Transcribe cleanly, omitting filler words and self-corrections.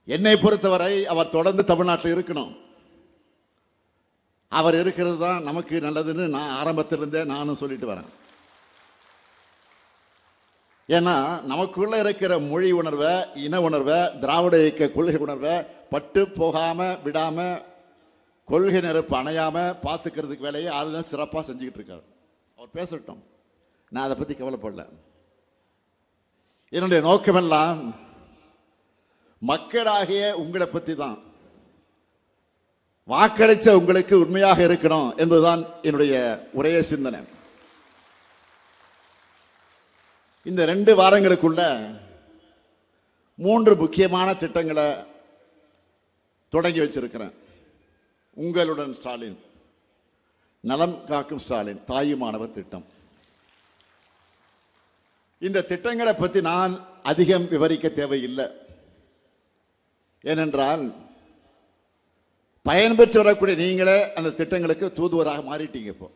என்னை பொறுத்தவரை அவர் தொடர்ந்து தமிழ்நாட்டில் இருக்கணும். அவர் இருக்கிறது தான் நமக்கு நல்லதுன்னு நான் ஆரம்பத்திலிருந்தே நானும் சொல்லிட்டு வரேன். ஏன்னா நமக்குள்ள இருக்கிற மொழி உணர்வை, இன உணர்வை, திராவிட இயக்க கொள்கை உணர்வை பட்டு போகாம விடாம, கொள்கை நெருப்பு அணையாம பார்த்துக்கிறதுக்கு வேலையை அதுதான் சிறப்பாக செஞ்சுக்கிட்டு இருக்காரு. அவர் பேசட்டும், நான் அதை பத்தி கவலைப்படல. என்னுடைய நோக்கமெல்லாம் மக்களாகிய உங்களை பத்தி தான். வாக்களிச்ச உங்களுக்கு உண்மையாக இருக்கணும் என்பதுதான் என்னுடைய உரைய சிந்தனை. இந்த 2 வாரங்களுக்குள்ள 3 முக்கியமான திட்டங்களை தொடங்கி வச்சிருக்கிறேன். உங்களுடன் ஸ்டாலின், நலம் காக்கும் ஸ்டாலின், தாயுமானவர் திட்டம். இந்த திட்டங்களை பற்றி நான் அதிகம் விவரிக்க தேவையில்லை. ஏனென்றால் பயன்பெற்று வரக்கூடிய நீங்களே அந்த திட்டங்களுக்கு தூதுவராக மாறிட்டீங்க. இப்போ